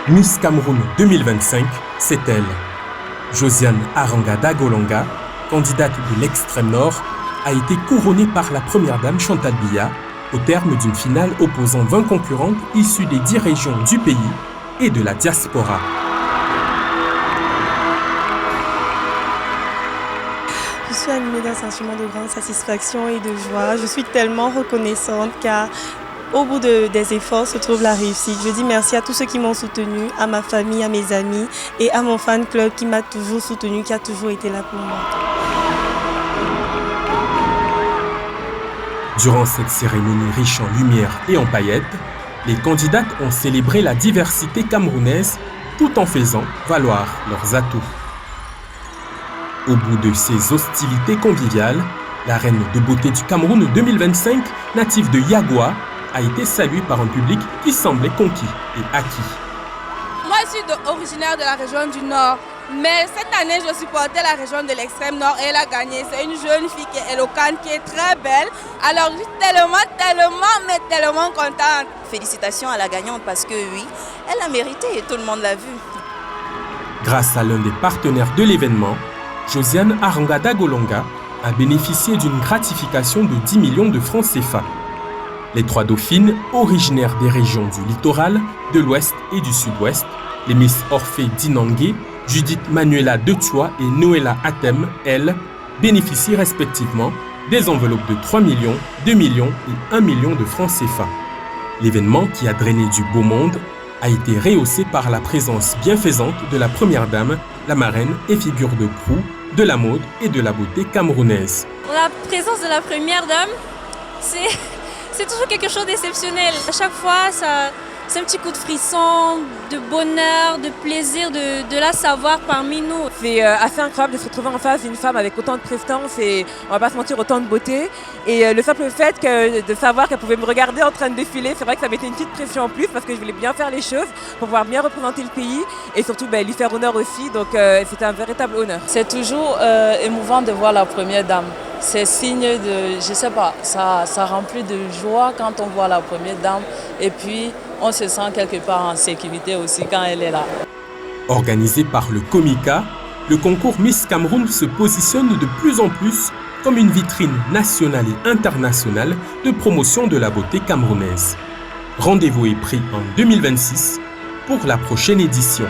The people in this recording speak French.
Miss Cameroun 2025, c'est elle. Josiane Aranga Dagolonga, candidate de l'extrême nord, a été couronnée par la première dame Chantal Biya au terme d'une finale opposant 20 concurrentes issues des 10 régions du pays et de la diaspora. Je suis animée d'un sentiment de grande satisfaction et de joie. Je suis tellement reconnaissante car au bout des efforts se trouve la réussite. Je dis merci à tous ceux qui m'ont soutenue, à ma famille, à mes amis et à mon fan club qui m'a toujours soutenue, qui a toujours été là pour moi. Durant cette cérémonie riche en lumière et en paillettes, les candidates ont célébré la diversité camerounaise tout en faisant valoir leurs atouts. Au bout de ces hostilités conviviales, la reine de beauté du Cameroun 2025, native de Yagoua, a été saluée par un public qui semblait conquis et acquis. Moi, je suis originaire de la région du Nord, mais cette année, je supportais la région de l'extrême Nord et elle a gagné. C'est une jeune fille qui est éloquente, qui est très belle. Alors, je suis tellement contente. Félicitations à la gagnante parce que oui, elle a mérité et tout le monde l'a vu. Grâce à l'un des partenaires de l'événement, Josiane Aranga Dagolonga a bénéficié d'une gratification de 10 millions de francs CFA. Les 3 dauphines, originaires des régions du littoral, de l'ouest et du sud-ouest, les Miss Orphée Dinangué, Judith Manuela Detua et Noëlla Atem, elles, bénéficient respectivement des enveloppes de 3 millions, 2 millions et 1 million de francs CFA. L'événement, qui a drainé du beau monde, a été rehaussé par la présence bienfaisante de la première dame, la marraine et figure de proue de la mode et de la beauté camerounaise. La présence de la première dame, c'est toujours quelque chose d'exceptionnel. À chaque fois, c'est un petit coup de frisson, de bonheur, de plaisir de la savoir parmi nous. C'est assez incroyable de se retrouver en face d'une femme avec autant de prestance et, on va pas se mentir, autant de beauté. Et le simple fait de savoir qu'elle pouvait me regarder en train de défiler, c'est vrai que ça mettait une petite pression en plus parce que je voulais bien faire les choses pour pouvoir bien représenter le pays et surtout lui faire honneur aussi. Donc c'était un véritable honneur. C'est toujours émouvant de voir la première dame. C'est signe de, je sais pas, ça remplit de joie quand on voit la première dame et puis on se sent quelque part en sécurité aussi quand elle est là. Organisé par le Comica, le concours Miss Cameroun se positionne de plus en plus comme une vitrine nationale et internationale de promotion de la beauté camerounaise. Rendez-vous est pris en 2026 pour la prochaine édition.